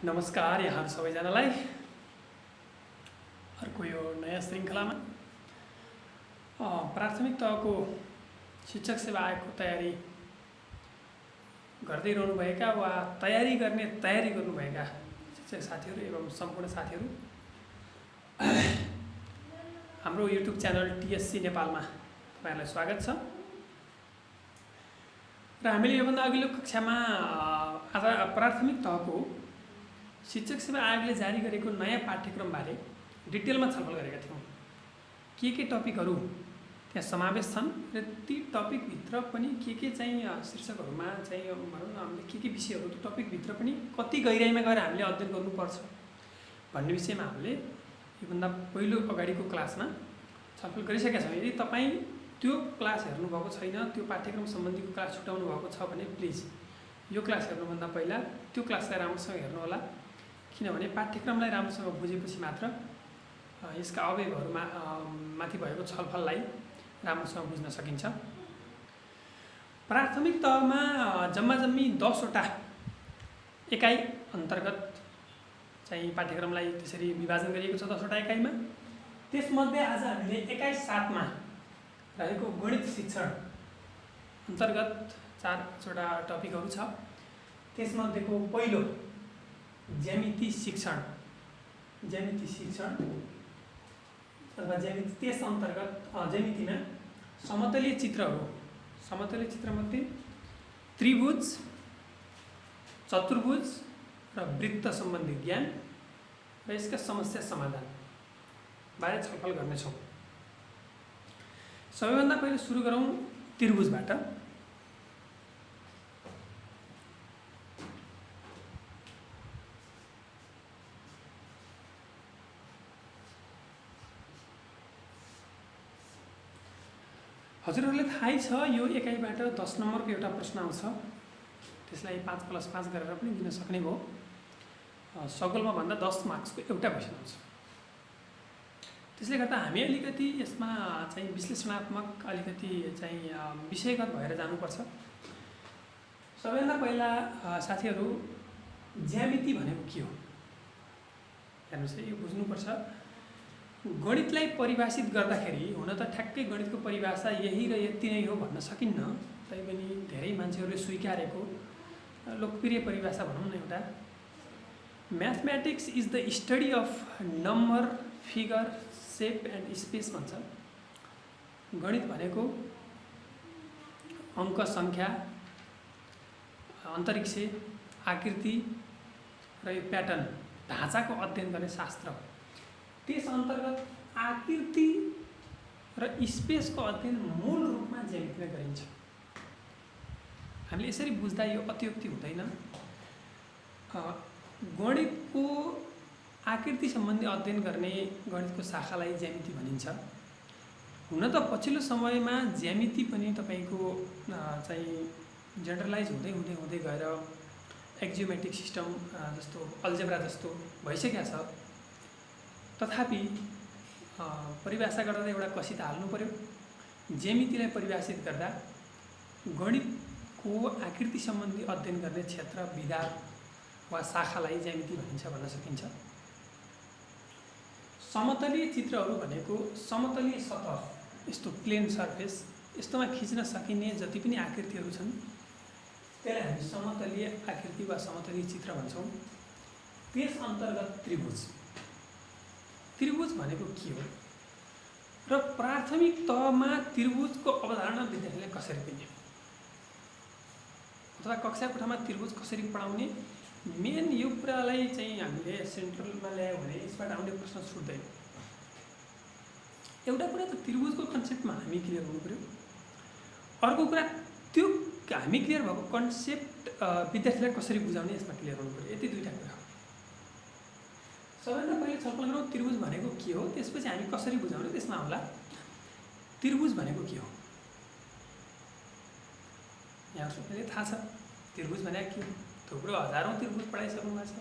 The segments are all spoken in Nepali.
नमस्कार यहाँ सबैजनालाई अर्को यो नयाँ श्रृङ्खलामा प्राथमिक तहको शिक्षक सेवा आयोगको तयारी गर्दै रहनुभएका वा तयारी गर्नुभएका शिक्षक साथीहरू एवं सम्पूर्ण साथीहरू हाम्रो युट्युब च्यानल टिएससी नेपालमा तपाईहरुलाई स्वागत छ। र हामीले योभन्दा अघिल्लो कक्षामा आज प्राथमिक तहको शिक्षक सेवा आयोगले जारी गरेको नयाँ पाठ्यक्रमबारे डिटेलमा छलफल गरेका थियौँ। के टपिकहरू त्यहाँ समावेश छन् र ती टपिकभित्र पनि के चाहिँ शीर्षकहरूमा चाहिँ भनौँ न हामीले के विषयहरू त्यो टपिकभित्र पनि कति गहिराइमा गएर हामीले अध्ययन गर्नुपर्छ भन्ने विषयमा हामीले योभन्दा पहिलो अगाडिको क्लासमा छलफल गरिसकेका छौँ। यदि तपाईँ त्यो क्लास हेर्नुभएको छैन, त्यो पाठ्यक्रम सम्बन्धीको क्लास छुटाउनु भएको छ भने प्लिज यो क्लास हेर्नुभन्दा पहिला त्यो क्लासलाई राम्रोसँग हेर्नुहोला, किनभने पाठ्यक्रमलाई राम्रोसँग बुझेपछि मात्र यसका अवयवहरूमा माथि भएको छलफललाई राम्रोसँग बुझ्न सकिन्छ। प्राथमिक तहमा जम्मी 10 वटा एकाइ अन्तर्गत चाहिँ पाठ्यक्रमलाई त्यसरी विभाजन गरिएको छ 10 वटा एकाइमा। त्यसमध्ये आज हामीले एकाइ 7 मा रहेको गणित शिक्षण अन्तर्गत 4 वटा टपिकहरू छ। त्यसमध्येको पहिलो ज्यामिति शिक्षण अथवा ज्यामिति, त्यस अन्तर्गत ज्यामितिमा समतलीय चित्रमध्ये त्रिभुज, चतुर्भुज र वृत्त सम्बन्धी ज्ञान र यसका समस्या समाधान बारे छलफल गर्नेछौँ। सबैभन्दा पहिले सुरु गरौँ त्रिभुजबाट। हजुरहरूले थाहै छ यो एकाइबाट 10 नम्बरको एउटा प्रश्न आउँछ, त्यसलाई 5+5 गरेर पनि दिन सक्ने भयो। सगोलमा भन्दा 10 मार्क्सको एउटा क्वेसन आउँछ। त्यसले गर्दा हामी अलिकति यसमा चाहिँ विश्लेषणात्मक अलिकति चाहिँ विषयगत भएर जानुपर्छ। सबैभन्दा पहिला साथीहरू ज्यामिति भनेको के हो हेर्नुहोस्, यो बुझ्नुपर्छ। गणितलाई परिभाषित गर्दाखेरि हुन त ठ्याक्कै गणितको परिभाषा यही र यति नै हो भन्न सकिन्न, तैपनि धेरै मान्छेहरूले स्वीकारेको लोकप्रिय परिभाषा भनौँ न एउटा, mathematics is the study of number, figure, shape and space भन्छ। गणित भनेको अङ्क, सङ्ख्या, अन्तरिक्ष, आकृति र यो प्याटर्न ढाँचाको अध्ययन गर्ने शास्त्र हो। त्यस अन्तर्गत आकृति र स्पेसको अध्ययन मूल रूपमा ज्यामितिमा गरिन्छ। हामीले यसरी बुझ्दा यो अतियुक्ति हुँदैन। गणितको आकृति सम्बन्धी अध्ययन गर्ने गणितको शाखालाई ज्यामिति भनिन्छ। हुन त पछिल्लो समयमा ज्यामिति पनि तपाईको चाहिँ जेनरलाइज हुँदै गएर एक्जियोमेट्रिक सिस्टम जस्तो अल्जेब्रा जस्तो भइसकेको छ। तथापि परिभाषा गर्दा एउटा कसी त हाल्नु पर्यो। ज्यामितिलाई परिभाषित गर्दा गणितको आकृति सम्बन्धी अध्ययन गर्ने क्षेत्र, विधा वा शाखालाई ज्यामिति भनिन्छ भन्न सकिन्छ। समतलीय चित्रहरू भनेको समतलीय सतह, यस्तो प्लेन सर्फेस, यस्तोमा खिच्न सकिने जति पनि आकृतिहरू छन् त्यसलाई हामी समतलीय आकृति वा समतलीय चित्र भन्छौँ। त्यस अन्तर्गत त्रिभुज भनेको के हो र प्राथमिक तहमा त्रिभुजको अवधारणा विद्यार्थीलाई कसरी दिने अथवा कक्षा कोठामा त्रिभुज कसरी पढाउने, मेन यो कुरालाई चाहिँ हामीले सेन्ट्रलमा ल्यायो भने यसबाट आउने प्रश्न छुट्दैन। एउटा कुरा त त्रिभुजको कन्सेप्टमा हामी क्लियर हुनु पर्यो। अर्को कुरा त्यो हामी क्लियर भएको कन्सेप्ट विद्यार्थीलाई कसरी बुझाउने यसमा क्लियर हुनु पर्यो। यति दुईटा कुरा हो। सबैभन्दा पहिले छलफल गरौँ त्रिभुज भनेको के हो, त्यसपछि हामी कसरी बुझाउने त्यसमा आउँला। त्रिभुज भनेको के हो यहाँ सबैले थाहा छ। त्रिभुज भनेको के हो, थुप्रो हजारौँ त्रिभुज पढाइसक्नु भएको छ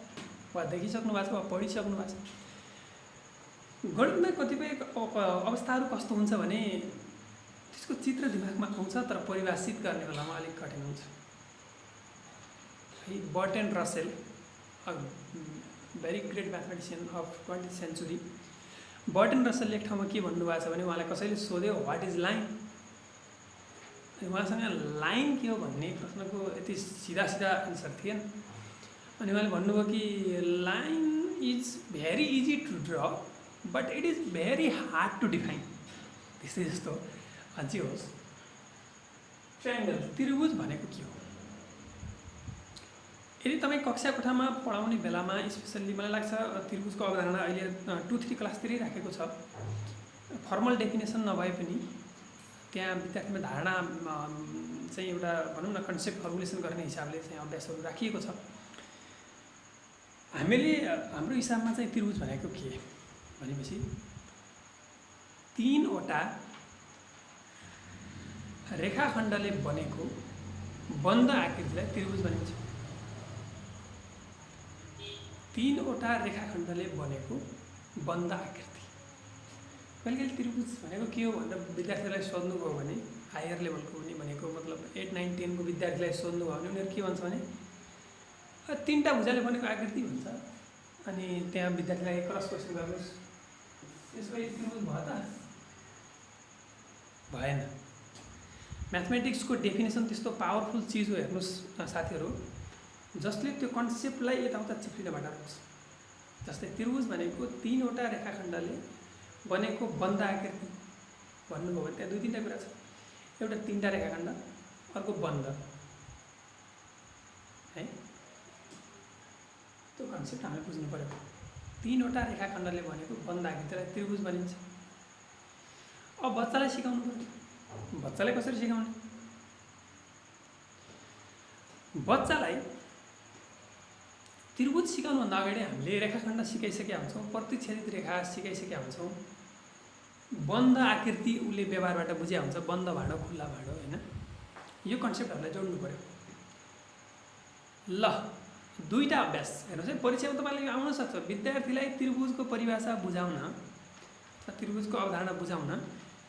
वा देखिसक्नु भएको छ वा पढिसक्नु भएको छ। गणितमा कतिपय अवस्थाहरू कस्तो हुन्छ भने त्यसको चित्र दिमागमा आउँछ तर परिभाषित गर्ने बेलामा अलिक कठिन हुन्छ। है Bertrand Russell a very great mathematician of 20th century. Bertrand रसलले एक ठाउँमा के भन्नुभएको छ भने उहाँलाई कसैले सोध्यो व्हाट इज लाइन, अनि उहाँसँग लाइन के हो भन्ने प्रश्नको यति सिधा सिधा आन्सर थिएन। अनि उहाँले भन्नुभयो कि line is very easy to draw but it is very hard to define. त्यस्तै जस्तो अझै होस् ट्रायंगल त्रिभुज भनेको के हो। यदि तपाईँ कक्षा कोठामा पढाउने बेलामा स्पेसल्ली मलाई लाग्छ त्रिभुजको अवधारणा अहिले 2-3 क्लासतिरै राखेको छ, फर्मल डेफिनेसन नभए पनि त्यहाँ विद्यार्थीमा धारणा चाहिँ एउटा भनौँ न कन्सेप्ट फर्मुलेसन गर्ने हिसाबले चाहिँ अभ्यासहरू राखिएको छ। हामीले हाम्रो हिसाबमा चाहिँ त्रिभुज भनेको के भनेपछि 3वटा रेखाखण्डले बनेको बन्द आकृतिलाई त्रिभुज भनिन्छ। 3वटा रेखाखण्डले बनेको बन्द आकृति। कहिले त्रिभुज भनेको के हो भनेर विद्यार्थीलाई सोध्नुभयो भने हायर लेभलको पनि भनेको मतलब 8, 9, 10 को विद्यार्थीलाई सोध्नुभयो भने उनीहरू के भन्छ भने 3टा भुजाले बनेको आकृति भन्छ। अनि त्यहाँ विद्यार्थीलाई क्रस क्वेसन गर्नुहोस् यसको त्रिभुज भयो त भएन। म्याथमेटिक्सको डेफिनेसन त्यस्तो पावरफुल चिज हो हेर्नुहोस् साथीहरू, जसले त्यो कन्सेप्टलाई यताउता चिप्लिन भटार्छ। जस्तै त्रिभुज भनेको 3वटा रेखाखण्डले बनेको बन्द आकृति भन्नुभयो भने त्यहाँ 2-3टा कुरा छ। एउटा 3टा रेखाखण्ड, अर्को बन्द है, त्यो कन्सेप्ट हामीले बुझ्नु पर्यो। 3वटा रेखाखण्डले बनेको बन्द आकृतिलाई त्रिभुज भनिन्छ। अब बच्चालाई सिकाउनु पर्यो, बच्चालाई कसरी सिकाउने। बच्चालाई त्रिभुज सिकाउनुभन्दा अगाडि हामीले रेखाखण्ड सिकाइसकेका हुन्छौँ, प्रतिच्छेदित रेखा सिकाइसकेका हुन्छौँ, बन्द आकृति उसले व्यवहारबाट बुझ्या हुन्छ, बन्द भाँडो खुल्ला भाँडो होइन। यो कन्सेप्टहरूलाई जोड्नु पर्यो। ल 2टा अभ्यास हेर्नुहोस् है, परीक्षामा तपाईँले आउन सक्छ। विद्यार्थीलाई त्रिभुजको परिभाषा बुझाउन, त्रिभुजको अवधारणा बुझाउन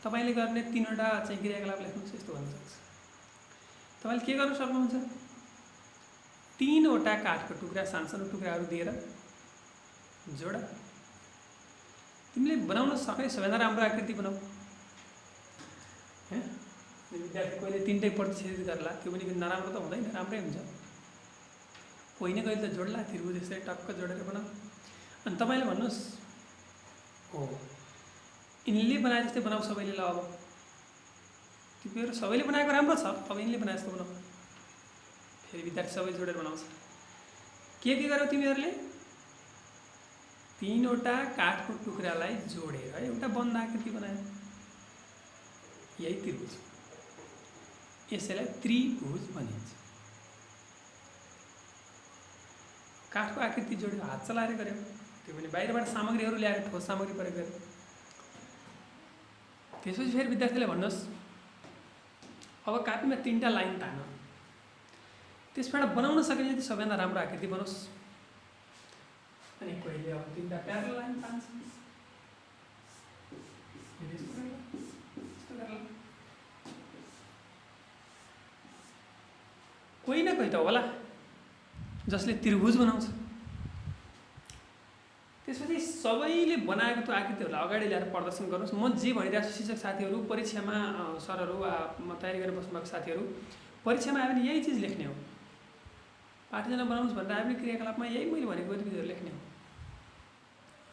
तपाईँले गर्ने 3वटा चाहिँ क्रियाकलाप लेख्नुहोस्। यस्तो भन्न सक्छ तपाईँले के गर्न सक्नुहुन्छ, 3वटा काठको टुक्रा सानो टुक्राहरू दिएर जोड। तिमीले बनाउन सक्ने सबैभन्दा राम्रो आकृति बनाऊ। विद्यार्थी कहिले 3टै प्रतिच्छेदित गर्ला, त्यो पनि नराम्रो त हुँदैन, राम्रै हुन्छ। कोही न कहिले त जोड्ला, त्रिभुज यसरी टक्क जोडेर बनाऊ। अनि तपाईँले भन्नुहोस् हो यिनले बनाए जस्तै बनाऊ सबैले। ल अब तिमीहरू सबैले बनाएको राम्रो छ, अब यिनले बनाए जस्तो बनाऊ। फेरि विद्यार्थी सबै जोडेर बनाउँछ। के गर्यौ तिमीहरूले, 3वटा काठको टुक्रालाई जोडेर एउटा बन्द आकृति बनायो, यही त्रिभुज। यसैलाई त्रिभुज भनिन्छ। काठको आकृति जोड्यो, हात चलाएर गर्यो, त्यो पनि बाहिरबाट सामग्रीहरू ल्याएर ठोस सामग्री प्रयोग गर्यो। त्यसपछि फेरि विद्यार्थीले भन्नुहोस् अब कापीमा 3टा लाइन तान, त्यसबाट बनाउन सकिने जति सबैभन्दा राम्रो आकृति बनोस्। अनि कोहीले अब 3टा प्यारल लाइन तान्छ, कोही न कोही त होला जसले त्रिभुज बनाउँछ। त्यसपछि सबैले बनाएको त्यो आकृतिहरूलाई अगाडि ल्याएर प्रदर्शन गर्नुहोस्। म जे भनिरहेको छु शिक्षक साथीहरू, परीक्षामा सरहरू वा तयारी गरेर बस्नुभएको साथीहरू, परीक्षामा आयो भने यही चिज लेख्ने हो। पाठजना बनाउनुहोस् भनेर आयो भने क्रियाकलापमा यही मैले भनेको गतिविधिहरू लेख्ने हो।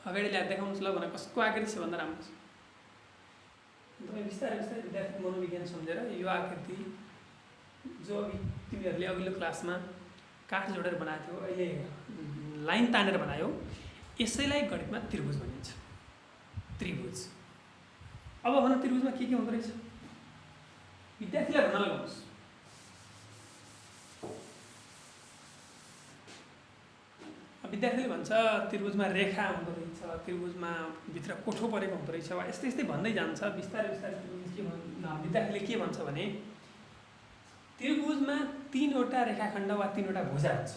अगाडि ल्याएर देखाउनुहोस् ल भनेर कसको आकृति छ भन्दा राम्रो छ। तपाईँ बिस्तारै बिस्तारै विद्यार्थी मनोविज्ञान सम्झेर यो आकृति जो तिमीहरूले अघिल्लो क्लासमा काठ जोडेर बनाएको थियो, अहिले लाइन तानेर बनायो, यसैलाई गणितमा त्रिभुज भनिन्छ। त्रिभुज। अब भन त्रिभुजमा के हुँदो रहेछ, विद्यार्थीलाई भन्न लगाउनुहोस्। विद्यार्थीले भन्छ त्रिभुजमा रेखा हुँदो रहेछ, त्रिभुजमा भित्र कोठो परेको हुँदो रहेछ, वा यस्तै यस्तै भन्दै जान्छ। बिस्तारै बिस्तारै विद्यार्थीले के भन्छ भने त्रिभुजमा 3वटा रेखाखण्ड वा 3वटा भुजा हुन्छ।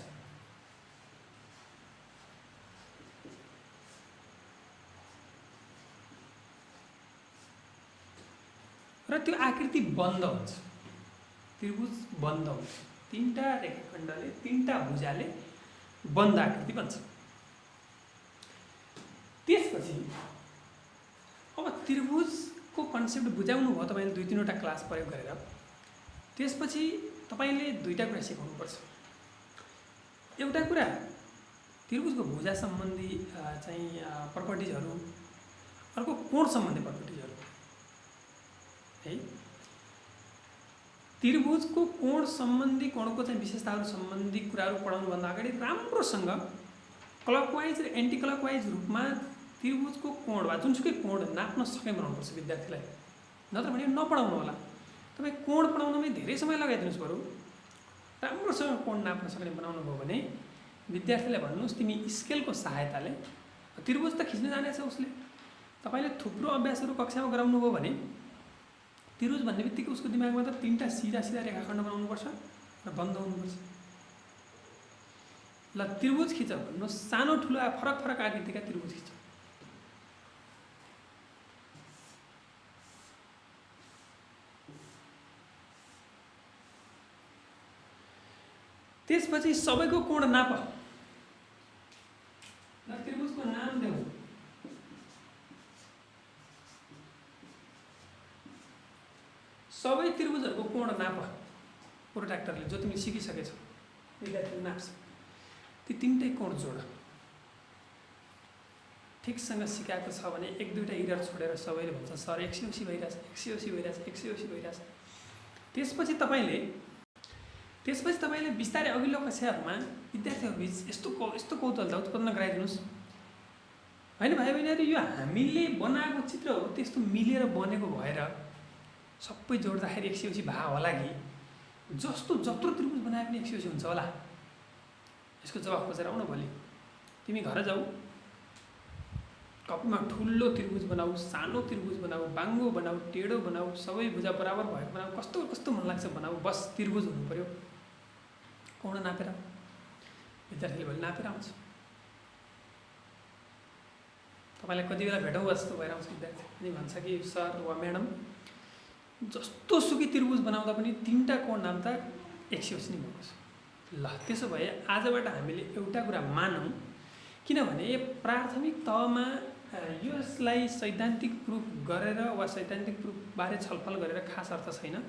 र त्यो आकृति बन्द हुन्छ, त्रिभुज बन्द हुन्छ। 3टा रेखाखण्डले 3टा भुजाले बन्द आकृति बन्छ। त्यसपछि अब त्रिभुजको कन्सेप्ट बुझाउनु भयो तपाईले 2-3वटा क्लास प्रयोग गरेर। त्यसपछि तपाईले दुईटा कुरा सिकाउनुपर्छ। एउटा कुरा त्रिभुजको भुजा सम्बन्धी चाहिँ प्रपर्टिजहरु, अर्को कोण सम्बन्धी प्रपर्टिजहरु है। त्रिभुजको कोण सम्बन्धी, कोणको चाहिँ विशेषताहरु सम्बन्धी कुराहरु पढाउनु भन्दा अगाडि राम्रोसँग क्लकवाइज र एन्टी क्लकवाइज रूपमा त्रिभुजको कोण वा जुनसुकै कोण नाप्न सकेको बनाउनुपर्छ विद्यार्थीलाई। नत्र भने नपढाउनु होला। तपाई कोण पढाउनमै धेरै समय लगाइदिनुस् बरु राम्रोसँग कोण नाप्न सक्ने बनाउनु भयो भने विद्यार्थीलाई भन्नुस् तिमी स्केलको सहायताले त्रिभुज त खिच्न जानेछ उसले। तपाईले थुप्रो अभ्यासहरु कक्षामा गराउनु भयो भने त्रिभुज भन्ने बित्तिकै उसको दिमागमा त 3टा सिधा सिधा रेखाखण्ड बनाउनु पर्छ र बन्द हुनुपर्छ। ल त्रिभुज खिच भन्नु, सानो ठुलो फरक फरक आकृतिका त्रिभुज खिच। त्यसपछि सबैको कोण नाप। ल त्रिभुजको नाम देऊ। सबै त्रिभुजहरुको कोण नाप। प्रोट्र्याक्टरले जो तिमीले सिकिसकेछौ विद्यार्थीले नाप्छ। ती 3टै कोण जोड। ठिकसँग सिकाएको छ भने 1-2टा इरर छोडेर सबैले भन्छ सर 180 भइराछ, 180 भइराछ, 180 भइराछ। त्यसपछि तपाईले बिस्तारै अघिल्लो कक्षाहरुमा विद्यार्थीहरुबीच यस्तो कौतूहलता उत्पन्न गराइदिनुस्। हैन भाइ बहिनीहरु, यो हामीले बनाएको चित्र हो, त्यस्तो मिलेर बनेको भएर सबै जोड्दाखेरि 180 भा होला कि जत्रो त्रिभुज बनाए पनि 180 हुन्छ होला? यसको जवाफ खोजेर आउन भोलि। तिमी घर जाऊ, कपीमा ठुलो त्रिभुज बनाऊ, सानो त्रिभुज बनाऊ, बाङ्गो बनाऊ, टेढो बनाऊ, सबै भुजा बराबर भएको बनाऊ, कस्तो कस्तो मन लाग्छ बनाऊ, बस त्रिभुज हुनु पर्यो। कोण नापेर विद्यार्थीले भोलि नापेर आउँछ। तपाईलाई कति बेला भेटौँ जस्तो भएर आउँछ विद्यार्थी अनि भन्छ कि सर वा म्याडम जस्तो सुकै त्रिभुज बनाउँदा पनि 3टा कोण नाप्दा 180 नै भएको छ। ल त्यसो भए आजबाट हामीले एउटा कुरा मानौँ, किनभने प्राथमिक तहमा यसलाई सैद्धान्तिक प्रुफ गरेर वा सैद्धान्तिक प्रुफ बारे छलफल गरेर खास अर्थ छैन,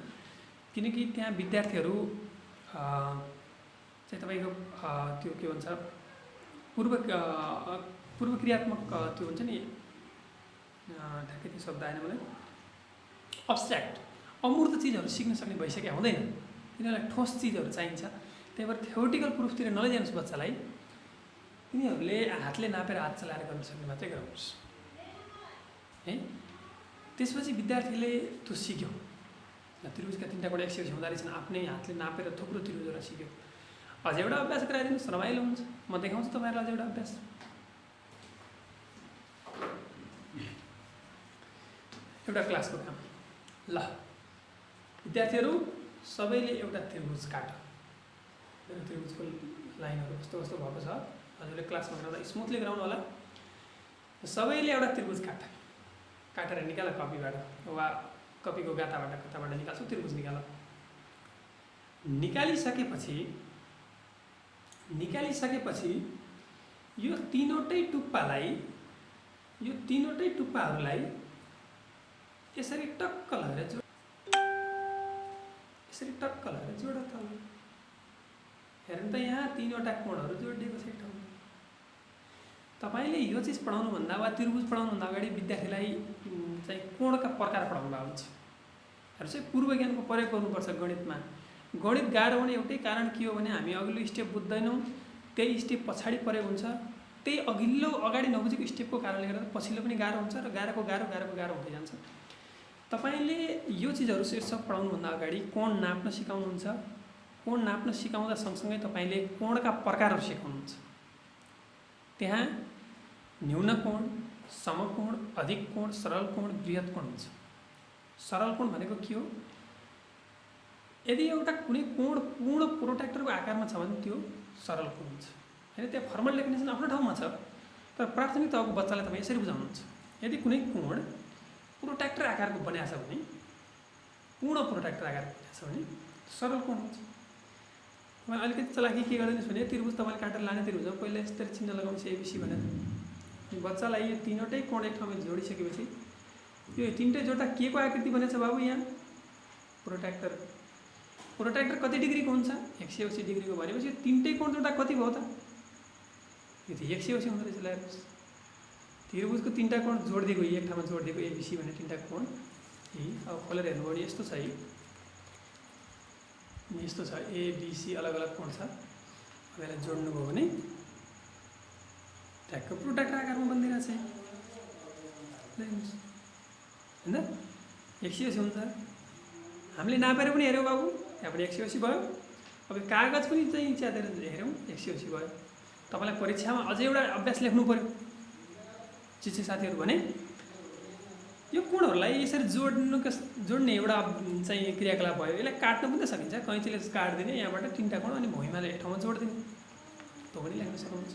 किनकि त्यहाँ विद्यार्थीहरू चाहिँ तपाईको त्यो के भन्छ पूर्व क्रियात्मक त्यो हुन्छ नि, ठ्याक्कै त्यो शब्द आएन मलाई, अब्स्ट्र्याक्ट अमूर्त चिजहरू सिक्न सक्ने भइसक्यो हुँदैन। तिनीहरूलाई ठोस चिजहरू चाहिन्छ। त्यही भएर थ्योरिटिकल प्रुफतिर नलैजानुस् बच्चालाई। तिनीहरूले हातले नापेर हात चलाएर गर्न सक्ने मात्रै गराउनुहोस् है। त्यसपछि विद्यार्थीले त्यो सिक्यो। त्रिभुजका 3टा कोण 180 हुँदो रहेछन्, आफ्नै हातले नापेर थुप्रो त्रिभुजहरू सिक्यो। अझ एउटा अभ्यास गराइदिनुहोस्, रमाइलो हुन्छ। म देखाउँछु तपाईँहरूलाई अझ एउटा अभ्यास। एउटा क्लासको काम। ल विद्यार्थीहरू सबैले एउटा त्रिभुज काट। मेरो त्रिभुजको लाइनहरू कस्तो कस्तो भएको छ हजुरले क्लासमा गराउँदा स्मुथली गराउनु होला। सबैले एउटा त्रिभुज काटेर निकाल कपीबाट वा कपीको गाताबाट कताबाट निकाल्छौ त्रिभुज निकाल। निकालिसकेपछि यो तीनवटै टुप्पाहरूलाई यसरी टक्क लगाएर जोड तल। हेर्नु त यहाँ 3वटा कोणहरू जोडिएको छ एक ठाउँमा। तपाईले यो चीज पढाउनु भन्दा वा त्रिभुज पढाउनु भन्दा अगाडि विद्यार्थीलाई चाहिँ कोणका प्रकार पढाउनु भएको हुन्छ। हेर्नु चाहिँ पूर्व ज्ञानको प्रयोग गर्नुपर्छ गणितमा। गणित गाह्रो हुने एउटै कारण के हो भने हामी अघिल्लो स्टेप बुझ्दैनौँ, त्यही स्टेप पछाडि प्रयोग हुन्छ। त्यही अघिल्लो अगाडि नबुझेको स्टेपको कारणले गर्दा पछिल्लो पनि गाह्रो हुन्छ र गाह्रोको गाह्रो हुँदै जान्छ। तपाईले यो चीजहरू शीर्षक पढाउनु भन्दा अगाडि कोण नाप्न सिकाउनुहुन्छ। कोण नाप्न सिकाउँदा सँगसँगै तपाईले कोणका प्रकारहरू सिकाउनुहुन्छ। त्यहाँ न्यून कोण, समकोण, अधिक कोण, सरल कोण, बृहत कोण हुन्छ। सरल कोण भनेको के हो? यदि एउटा कुनै कोण पूर्ण प्रोट्र्याक्टरको आकारमा छ भने त्यो सरल कोण हुन्छ। हैन, त्यहाँ फर्मल डेफिनेसन आफ्नो ठाउँमा छ, तर प्राथमिक तहको बच्चालाई तपाईँ यसरी बुझाउनुहुन्छ। यदि कुनै कोण प्रोट्र्याक्टर आकारको बनाएको छ भने, पूर्ण प्रोट्र्याक्टर आकारको बनाएको छ भने सरल कोण हुन्छ। तपाईँ अलिकति चलाकी के गरिदिनुहोस् भने त्रिभुज तपाईँले काटेर लाने त्रिभुजमा पहिला यसरी चिन्ह लगाउनुहोस् एबिसी भनेर। बच्चालाई यो तीनवटै कोण एक ठाउँमा जोडिसकेपछि यो तीनटै जोड्दा के को आकृति बनेछ बाबु? यहाँ प्रोट्र्याक्टर। प्रोट्र्याक्टर कति डिग्रीको हुन्छ? 180 डिग्रीको भनेपछि यो तीनटै कोण जोड्दा कति भयो त? यो त 180 हुँदो रहेछ। हेर्नुहोस्, त्रिभुजको तीनटा कोण जोडिदिएको, एक ठाउँमा जोडिदिएको एबिसी भन्ने तीनटा कोण यी। अब खोलेर हेर्नुभयो भने यस्तो छ, यस्तो छ, एबिसी अलग अलग कोण छ। अब यसलाई जोड्नुभयो भने ट्याक्क प्रोट्र्याक्टर आकारमा बनिदिरहेछ होइन? 180 हुन्छ। हामीले नापेर पनि हेऱ्यौँ बाबु, यहाँ पनि 180 भयो। अब कागज पनि चाहिँ च्यातेर हेऱ्यौँ, 180 भयो। तपाईँलाई परीक्षामा अझै एउटा अभ्यास लेख्नु पऱ्यो चिचे साथीहरू भने यो कोणहरूलाई यसरी जोड्ने एउटा चाहिँ क्रियाकलाप भयो। यसलाई काट्न पनि त सकिन्छ, कैँचीले काटिदिने यहाँबाट तीनटा कोण अनि भुइँमाले एक ठाउँमा जोडिदिने, त्यो पनि लेख्न सक्नुहुन्छ।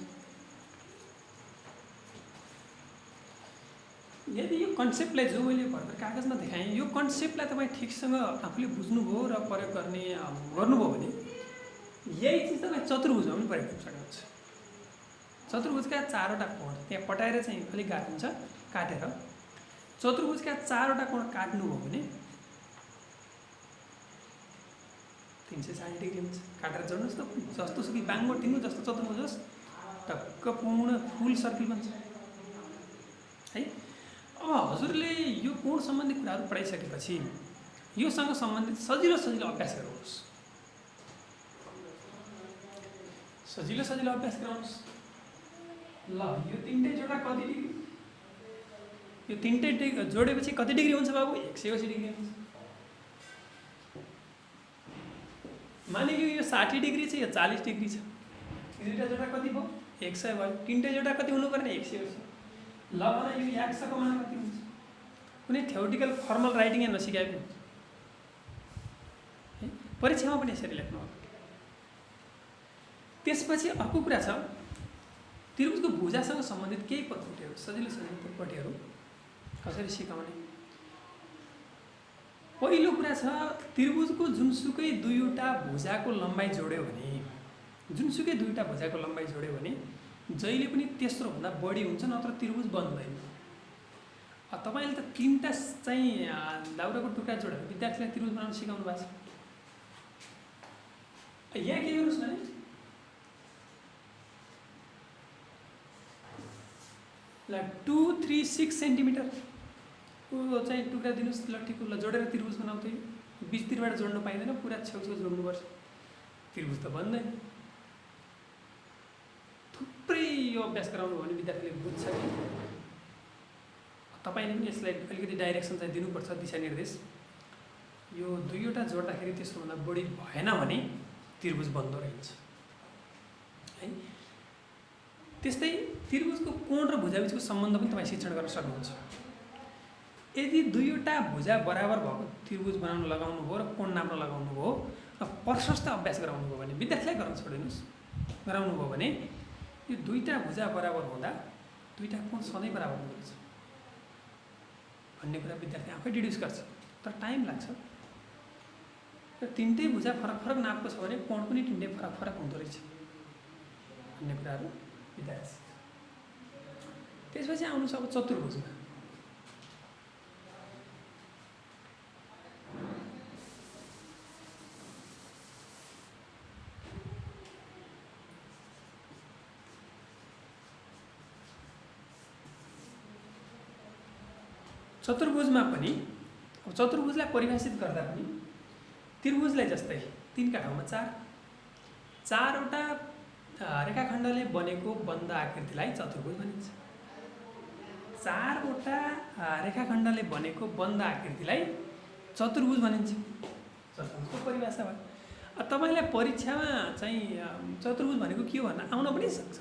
यदि यो कन्सेप्टलाई जो मैले भर्खर कागजमा देखाएँ यो कन्सेप्टलाई तपाईँ ठिकसँग आफूले बुझ्नुभयो र प्रयोग गर्नुभयो भने यही चिज तपाईँ चतुर्भुजमा पनि प्रयोग गर्न सक्नुहुन्छ। चतुर्भुजका चारवटा कोण त्यहाँ पटाएर चाहिँ अलिक गाह्रो हुन्छ, काटेर चतुर्भुजका चारवटा कोण काट्नुभयो भने 360 डिग्री हुन्छ। काटेर जोड्नुहोस् त, जस्तो सुकै बाङ्गो टिङ्गो जस्तो चतुर्भुज होस्, टक्क पूर्ण फुल सर्कल बन्छ है। अब हजुरले यो कोण सम्बन्धी कुराहरू पढाइसकेपछि योसँग सम्बन्धित सजिलो अभ्यास गराउनुहोस्। सजिलो अभ्यास गराउनुहोस्। ल यो तीनटै जोड्दा कति डिग्री? यो तीनटै जोडेपछि कति डिग्री हुन्छ बाबु? 180 डिग्री हुन्छ। मानिलियो यो 60 डिग्री छ, यो 40 डिग्री छ। दुईटा जोड्दा कति भयो? 100 भयो। तीनटै जोड्दा कति हुनुपर्ने? 180। ल भने यो 100 को मान कति हुन्छ? कुनै थ्योरिटिकल फर्मल राइटिङ यहाँ नसिकाएको हुन्छ, परीक्षामा पनि यसरी लेख्नु हो। त्यसपछि अर्को कुरा छ त्रिभुजको भुजासँग सम्बन्धित केही पटपटीहरू, सजिलो पटपटीहरू कसरी सिकाउने। पहिलो कुरा छ त्रिभुजको जुनसुकै दुईवटा भुजाको लम्बाइ जोड्यो भने, जुनसुकै दुईवटा भुजाको लम्बाइ जोड्यो भने जहिले पनि तेस्रोभन्दा बढी हुन्छ, नत्र त्रिभुज बन्दैन। तपाईँले त तीनटा चाहिँ दाउराको टुक्रा जोडेर विद्यार्थीलाई त्रिभुज बनाउन सिकाउनु भएको छ। यहाँ के गर्नुहोस् भने ल 236 सेन्टिमिटर को चाहिँ टुक्रा दिनुहोस् लट्ठीको, ल जोडेर त्रिभुज बनाउँथ्यो। बिचतिरबाट जोड्नु पाइँदैन, पुरा छेउछेउ जोड्नुपर्छ, त्रिभुज त बन्दैन। थुप्रै यो अभ्यास गराउनु हो भने विद्यार्थीले बुझ्छ कि तपाईँले पनि यसलाई अलिकति डाइरेक्सन चाहिँ दिनुपर्छ, दिशानिर्देश। यो दुईवटा जोड्दाखेरि त्यसभन्दा बढी भएन भने त्रिभुज बन्दो रहन्छ है। त्यस्तै त्रिभुजको कोण र भुजाबीचको सम्बन्ध पनि तपाईँ शिक्षण गर्न सक्नुहुन्छ। यदि दुईवटा भुजा बराबर भएको त्रिभुज बनाउन लगाउनु भयो र कोण नाप्न लगाउनु भयो र प्रशस्त अभ्यास गराउनु भयो भने विद्यार्थीलाई गर्न छोडिदिनुहोस्, गराउनु भयो भने यो दुईटा भुजा बराबर हुँदा दुईटा कोण सधैँ बराबर हुँदछ भन्ने कुरा विद्यार्थी आफै डिड्युस गर्छ, तर टाइम लाग्छ। र तिनटै भुजा फरक नापको छ भने कोण पनि तिनटै फरक हुँदो रहेछ भन्ने कुराहरू विद्यार्थी। त्यसपछि आउनुहोस् अब चतुर्भुजमा। चतुर्भुजमा पनि अब चतुर्भुजलाई परिभाषित गर्दा पनि त्रिभुजलाई जस्तै तीनका ठाउँमा चारवटा रेखाखण्डले बनेको बन्द आकृतिलाई चतुर्भुज भनिन्छ। चारवटा रेखाखण्डले बनेको बन्द आकृतिलाई चतुर्भुज भनिन्छ। चतुर्भुजको परिभाषा भयो। तपाईँलाई परीक्षामा चाहिँ चतुर्भुज भनेको के हो भन्न आउन पनि सक्छ।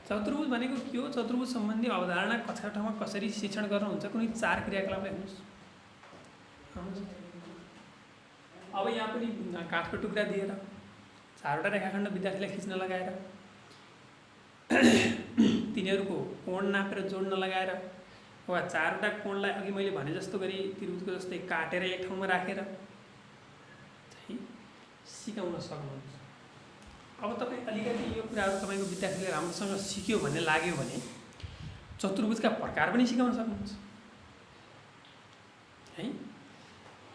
चतुर्भुज भनेको के हो, चतुर्भुज सम्बन्धी अवधारणा कक्षा ठाउँमा कसरी शिक्षण गर्नुहुन्छ, कुनै चार क्रियाकलापलाई हेर्नुहोस्। अब यहाँ पनि काठको टुक्रा दिएर चारवटा रेखाखण्ड विद्यार्थीलाई खिच्न लगाएर तिनीहरूको कोण नापेर जोड्न लगाएर वा चारवटा कोणलाई अघि मैले भने जस्तो गरी त्रिभुजको जस्तै काटेर एक ठाउँमा राखेर चाहिँ सिकाउन सक्नुहुन्छ। अब तपाईँ अलिकति यो कुराहरू तपाईँको विद्यार्थीले राम्रोसँग सिक्यो भन्ने लाग्यो भने चतुर्भुजका प्रकार पनि सिकाउन सक्नुहुन्छ है।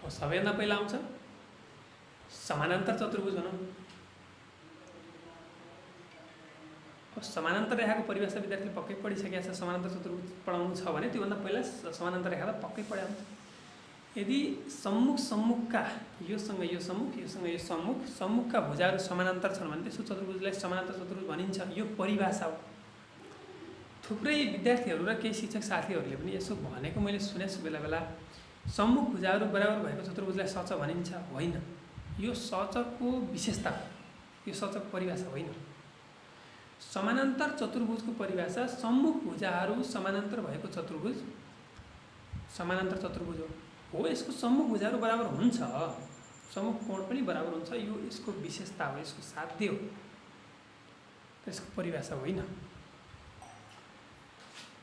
अब सबैभन्दा पहिला आउँछ समानान्तर चतुर्भुज भनौँ। अब समानान्तर रेखाको परिभाषा विद्यार्थीले पक्कै पढिसकेका छ। समानान्तर चतुर्भुज पढाउनु छ भने त्योभन्दा पहिला समानान्तर रेखा त पक्कै पढाइ हुन्छ। यदि सम्मुखका योसँग यो सम्मुख योसँग यो सम्मुखका भुजाहरू समानान्तर छन् भने त्यसो चतुर्भुजलाई समानान्तर चतुर्भुज भनिन्छ। यो परिभाषा हो। थुप्रै विद्यार्थीहरू र केही शिक्षक साथीहरूले पनि यसो भनेको मैले सुनेछु बेला बेला, सम्मुख भुजाहरू बराबर भएको चतुर्भुजलाई सच भनिन्छ। होइन, यो सचको विशेषता हो, यो सचको परिभाषा होइन। समानान्तर चतुर्भुजको परिभाषा सम्मुख भुजाहरू समानान्तर भएको चतुर्भुज समानान्तर चतुर्भुज हो। यसको सम्मुख भुजाहरू बराबर हुन्छ, सम्मुख कोण पनि बराबर हुन्छ। यो यसको विशेषता हो, यसको साध्य हो, त्यसको परिभाषा होइन।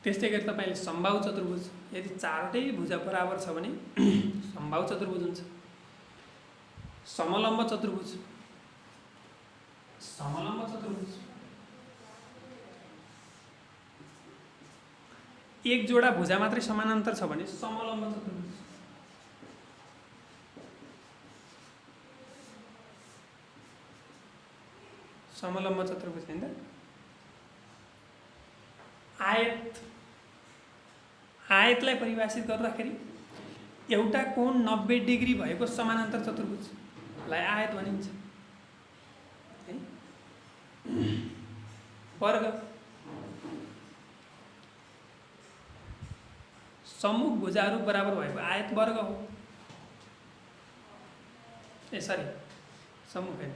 त्यस्तै गरी तपाईँले समबाहु चतुर्भुज, यदि चारवटै भुजा बराबर छ भने समबाहु चतुर्भुज हुन्छ। समलम्ब चतुर्भुज, समलम्ब चतुर्भुज एक जोडा भुजा मात्रै समानान्तर छ भने समलम्ब चतुर्भुज। समलम्ब चतुर्भुज हैन। आयतलाई परिभाषित गर्दाखेरि एउटा कोण 90 डिग्री भएको समानान्तर चतुर्भुजलाई आयत भनिन्छ है। वर्ग, सम्मुख भुजाहरू बराबर भएको आयत वर्ग हो। सरी, सम्मुख हैन,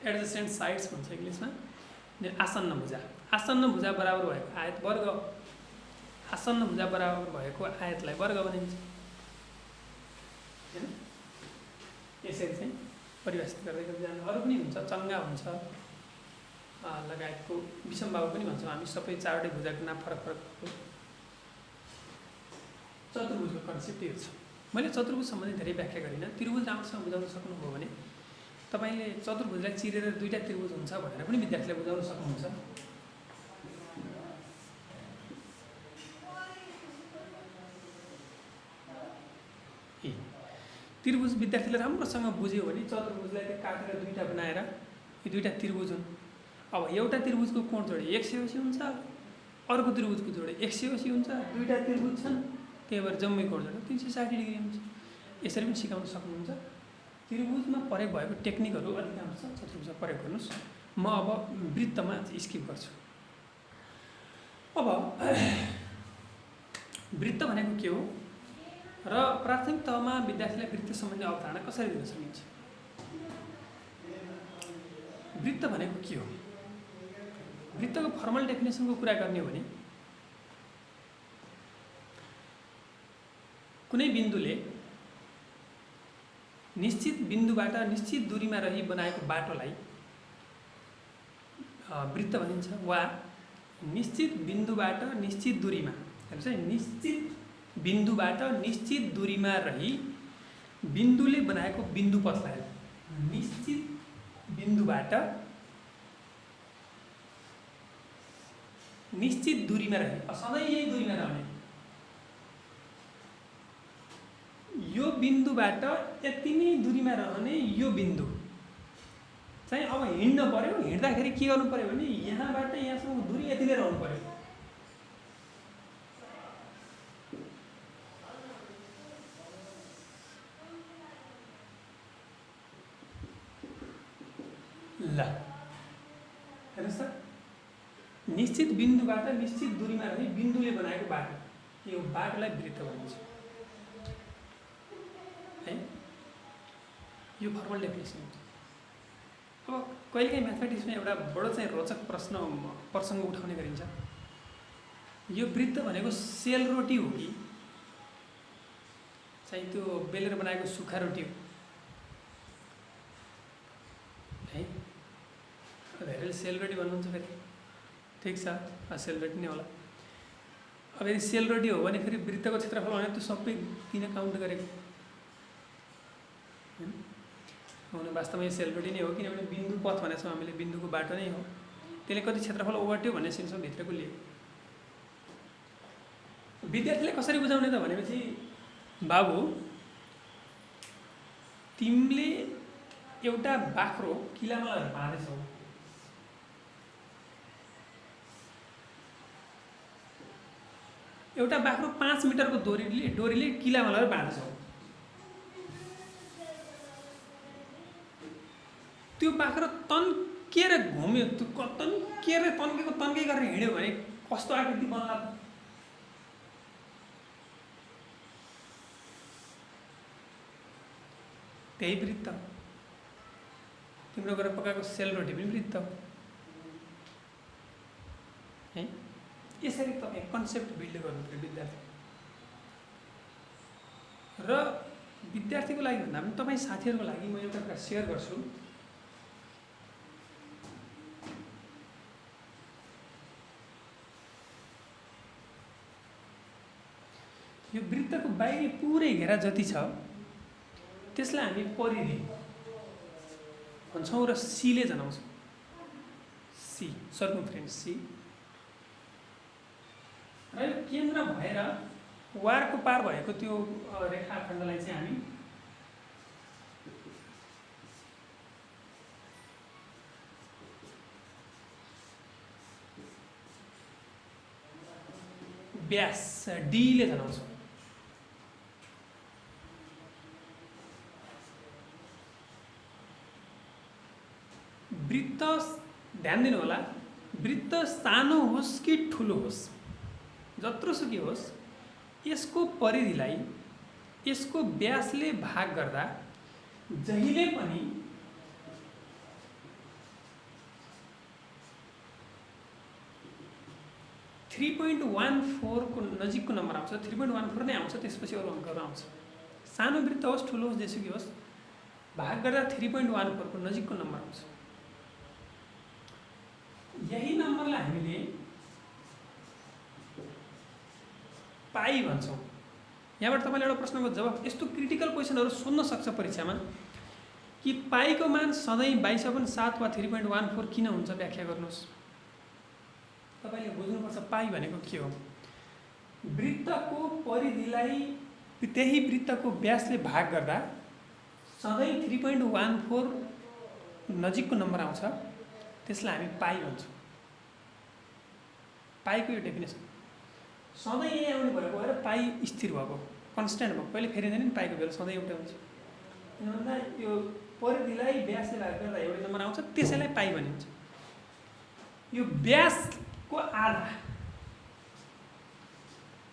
एडजेसेन्ट साइड्स भन्छ इङ्ग्लिसमा। आसन्न भुजा, आसन्न भुजा बराबर भएको आयत वर्ग, आसन्न भुजा बराबर भएको आयतलाई वर्ग भनिन्छ हैन। यसरी चाहिँ परिभाषित गर्दै जानु। अरू पनि हुन्छ, चङ्गा हुन्छ लगायतको विषमबाहु पनि भन्छौँ हामी। सबै चारवटै भुजाको नाम फरक फरक हो। चतुर्भुजको कन्सेप्ट यो छ। मैले चतुर्भुज सम्बन्धी धेरै व्याख्या गरिनँ। त्रिभुज राम्रोसँग बुझाउन सक्नुभयो भने तपाईँले चतुर्भुजलाई चिरेर दुईटा त्रिभुज हुन्छ भनेर पनि विद्यार्थीलाई बुझाउन सक्नुहुन्छ। त्रिभुज विद्यार्थीले राम्रोसँग बुझ्यो भने चतुर्भुजलाई त्यो काटेर दुईटा बनाएर यो दुईटा त्रिभुज हुन्। अब एउटा त्रिभुजको कोण जोडे 180 हुन्छ, अर्को त्रिभुजको जोडे 180 हुन्छ। दुईटा त्रिभुज छन्, त्यही भएर जम्मै कोण जोडे 360 डिग्री हुन्छ। यसरी पनि सिकाउन सक्नुहुन्छ। त्रिभुजमा प्रयोग भएको टेक्निकहरू अधिकांश चतुर्भुजमा प्रयोग गर्नुहोस्। म अब वृत्तमा स्किप गर्छु। अब वृत्त भनेको के हो र प्राथमिक तहमा विद्यार्थीलाई वृत्त सम्बन्धी अवधारणा कसरी दिन सकिन्छ? वृत्त भनेको के हो? वृत्तको फर्मल डेफिनेसनको कुरा गर्ने हो भने कुनै बिन्दुले निश्चित बिन्दुबाट निश्चित दूरीमा रही बनाएको बाटोलाई वृत्त भनिन्छ। वा निश्चित बिन्दुबाट निश्चित दूरीमा, हेर्नुहोस् है, निश्चित बिन्दुबाट निश्चित दूरीमा रही बिन्दुले बनाएको बिन्दु पथलाई निश्चित बिन्दुबाट निश्चित दूरीमा रही, सधैँ यही दूरीमा रहने, यो बिन्दुबाट यति नै दूरीमा रहने यो बिन्दु चाहिँ अब हिँड्न पर्यो। हिँड्दाखेरि के गर्नु पर्यो भने यहाँबाट यहाँसम्म दूरी यति नै रहनु पर्यो। ल हेर्नुहोस् त, निश्चित बिन्दुबाट निश्चित दूरीमा रही बिन्दुले बनाएको बाटो, यो बाटोलाई वृत्त भनिन्छ है। यो फर्मल डेफिनेसन हो। अब कहिलेकाहीँ म्याथमेटिक्समा एउटा बडो चाहिँ रोचक प्रसङ्ग उठाउने गरिन्छ। यो वृत्त भनेको सेलरोटी हो कि चाहिँ त्यो बेलेर बनाएको सुक्खा रोटी हो है। धेरैले सेलरोटी भन्नुहुन्छ फेरि, ठिक छ, सेलरोटी नै होला। अब यदि सेलरोटी हो भने फेरि वृत्तको क्षेत्रफल भने त्यो सबै किन काउन्ट गरेको? हुन वास्तवमा यो सेलरोटी नै हो, किनभने बिन्दु पथ भनेको छौँ हामीले, बिन्दुको बाटो नै हो। त्यसले कति क्षेत्रफल ओगट्यो भन्ने सेन्समा भित्रको लियो। विद्यार्थीले कसरी बुझाउने त भनेपछि, बाबु तिमीले एउटा बाख्रो किलामा लगेर बाँधेछौ, एउटा बाख्रो 5 मिटरको डोरीले किलामा लगेर बाँधेछौ। त्यो बाख्रो तन्केर घुम्यो, त्यो तन्कै गरेर हिँड्यो भने कस्तो आकृति बन्ला त? त्यही वृत्त। तिम्रो गरेर पकाएको सेलरोटी पनि वृत्त है। यसरी तपाईँ कन्सेप्ट बिल्ड गर्नु पर्यो विद्यार्थी। र विद्यार्थीको लागि भन्दा पनि तपाईँ साथीहरूको लागि म एउटा कुरा सेयर गर्छु। यो वृत्तको बाहिरी पुरै घेरा जति छ त्यसलाई हामी परिधि भन्छौँ र सीले जनाउँछौँ। C सर्कमफ्रेन्स C. र यो केन्द्र भएर वारको पार भएको त्यो रेखाखण्डलाई चाहिँ हामी व्यास डीले जनाउँछौँ। वृत्त ध्यान दिनु होला, वृत्त सानो होस् कि ठुलो होस्, जत्रोसुकै होस्, यसको परिधिलाई यसको व्यासले भाग गर्दा जहिले पनि .14 को नजिकको नम्बर आउँछ। 3.14 नै आउँछ, त्यसपछि अरू अङ्कहरू आउँछ। सानो वृत्त होस् ठुलो होस् जेसुकै होस्, भाग गर्दा 3.14 को नजिकको नम्बर आउँछ। यही नम्बरलाई हामीले पाई भन्छौँ। यहाँबाट तपाईँले एउटा प्रश्नको जवाब, यस्तो क्रिटिकल क्वेसनहरू सोध्न सक्छ परीक्षामा कि पाईको मान सधैँ 22/7 वा 3.14 किन हुन्छ, व्याख्या गर्नुहोस्। तपाईँले बुझ्नुपर्छ पाई भनेको के हो। वृत्तको परिधिलाई त्यही वृत्तको व्यासले भाग गर्दा सधैँ 3.14 नजिकको नम्बर आउँछ, त्यसलाई हामी पाई भन्छौँ। पाईको यो डेफिनेसन सधैँ यही आउने भएको भएर पाई स्थिर भएको, कन्स्ट्यान्ट भएको, कहिले फेरिँदैन नि। पाईको बेला सधैँ एउटै हुन्छ। किन भन्दा यो परिधिलाई व्यासले भाग गर्दा एउटै नम्बर आउँछ, त्यसैलाई पाई भनिन्छ। यो व्यासको आधा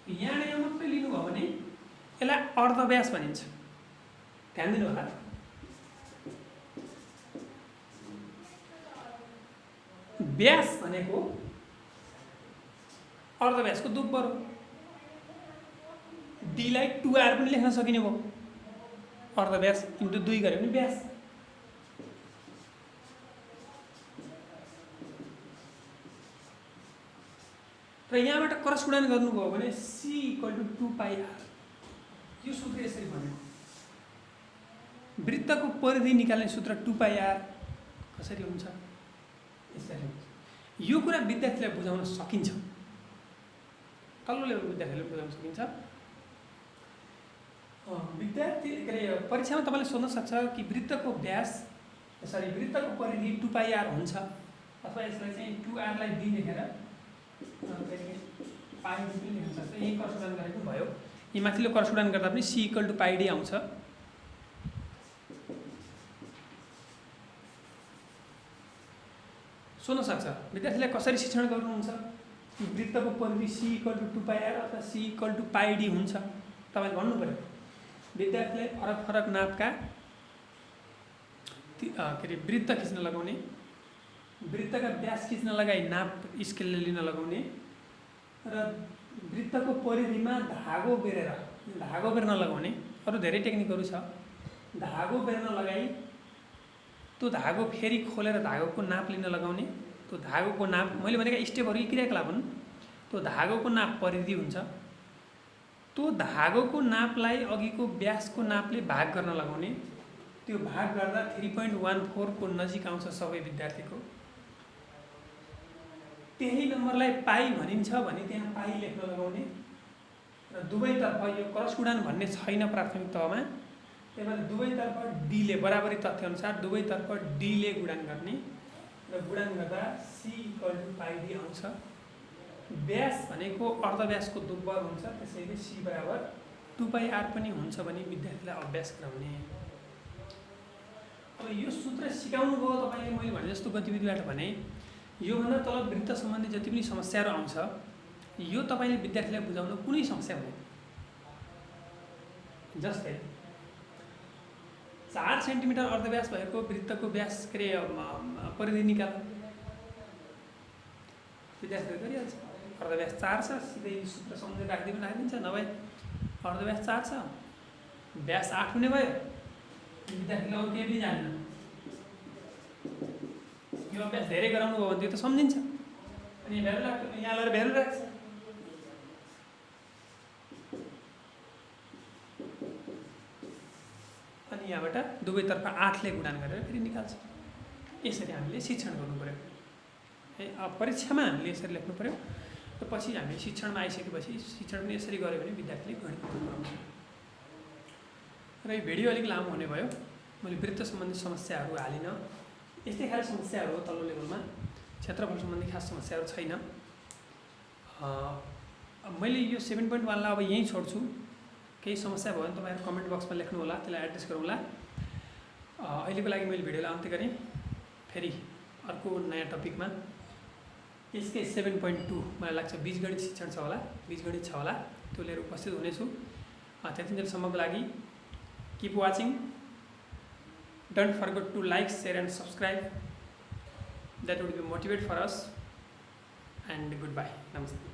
यहाँ मात्रै लिनुभयो भने यसलाई अर्धव्यास भनिन्छ। ध्यान दिनु होला। व्यास भनेको अर्धव्यासको दोब्बर हो। डीलाई 2r पनि लेख्न सकिने भयो, अर्धव्यास इन्टु 2 गऱ्यो भने व्यास। र यहाँबाट क्रस गुणन गर्नुभयो भने c = 2πr। यो सूत्र यसरी बन्यो। वृत्तको परिधि निकाल्ने सूत्र 2πr कसरी हुन्छ, यसरी हुन्छ। यो कुरा विद्यार्थीलाई बुझाउन सकिन्छ, तल्लो लेभल विद्यार्थीले बुझाउन सकिन्छ। विद्यार्थी के अरे परीक्षामा तपाईँले सोध्न सक्छ कि वृत्तको व्यास वृत्तको परिधि 2πr हुन्छ, अथवा यसलाई चाहिँ 2r लाई d लेखेर पाई पनि लेख्न सक्छ। यही क्रसगुणन गरेको भयो। यी माथिल्लो क्रसगुणन गर्दा पनि c = πd आउँछ। सोध्न सक्छ विद्यार्थीलाई कसरी शिक्षण गर्नुहुन्छ। वृत्तको परिधि c = 2πr अथवा c = πd हुन्छ, तपाईले भन्नु पर्यो। विद्यार्थीलाई फरक फरक नापका के अरे वृत्त खिच्न लगाउने, वृत्तका व्यास खिच्न लगाई नाप स्केलले लिन लगाउने, र वृत्तको परिधिमा धागो बेर्न लगाउने। अरू धेरै टेक्निकहरू छ। धागो बेर्न लगाई त्यो धागो फेरि खोलेर धागोको नाप लिन लगाउने। त्यो धागोको नाप मैले भनेका स्टेपहरू क्रियाकलाप हुन्। त्यो धागोको नाप परिधि हुन्छ। त्यो धागोको नापलाई अघिको व्यासको नापले भाग गर्न लगाउने। त्यो भाग गर्दा 3.14 को नजिक आउँछ सबै विद्यार्थीको। त्यही नम्बरलाई पाई भनिन्छ भने त्यहाँ पाई लेख्न लगाउने र दुवैतर्फ यो क्रस गुणन भन्ने छैन प्राथमिक तहमा, त्यही भएर दुवैतर्फ डीले बराबरी तथ्य अनुसार दुवैतर्फ डीले गुणन गर्ने र गुणन गर्दा C equal to pi D आउँछ। व्यास भनेको अर्धव्यासको दुब्बर हुन्छ, त्यसैले सी बराबर 2 पाई आर पनि हुन्छ भने विद्यार्थीलाई अभ्यास गराउने। अब यो सूत्र सिकाउनु भयो तपाईले, मैले भने जस्तो गतिविधिबाट भने योभन्दा तल वृत्त सम्बन्धी जति पनि समस्याहरू आउँछ यो तपाईले विद्यार्थीलाई बुझाउन कुनै समस्या हुँदैन। जस्तै 4 सेन्टिमिटर अर्धव्यास भएको वृत्तको व्यास के अरे परिधि निकाल, विद्यार्थीले गरिहाल्छ। अर्धव्यास 4 छ, सिधै सूत्र सम्झेर राखिदिन्छ, नभए अर्धव्यास 4 छ व्यास 8 हुने भयो, विद्यार्थीले अरू केही पनि जान्दैन। यो अभ्यास धेरै गराउनु भयो भने त्यो त सम्झिन्छ, अनि भ्यालु राख्छ, यहाँ लगेर भ्यालु राख्छ। अनि यहाँबाट दुवैतर्फ 8 ले गुणन गरेर फेरि निकाल्छ। यसरी हामीले शिक्षण गर्नु पर्यो है। अब परीक्षामा हामीले यसरी लेख्नु पर्यो र पछि हामी शिक्षणमा आइसकेपछि शिक्षण पनि यसरी गर्यो भने विद्यार्थीले गणित बुझ्नुहुन्छ। र यो भिडियो अलिक लामो हुने भयो, मैले वृत्त सम्बन्धी समस्याहरू हालिनँ। यस्तै खाले समस्याहरू हो तल्लो लेभलमा, क्षेत्रफल सम्बन्धी खास समस्याहरू छैन। मैले यो 7.1 लाई अब यहीँ छोड्छु। केही समस्या भयो भने तपाईहरु कमेन्ट बक्समा लेख्नु होला, त्यसलाई एड्रेस गरौँला। अहिलेको लागि मैले भिडियोलाई अन्त्य गरेँ। फेरि अर्को नयाँ टपिकमा यसकै 7.2 मलाई लाग्छ बीजगणित शिक्षण छ होला, बीजगणित छ होला, त्यो लिएर उपस्थित हुनेछु। त्यतिन्जेलसम्मको लागि keep watching, don't forget to like, share and subscribe, that would be motivate for us, and goodbye, नमस्ते।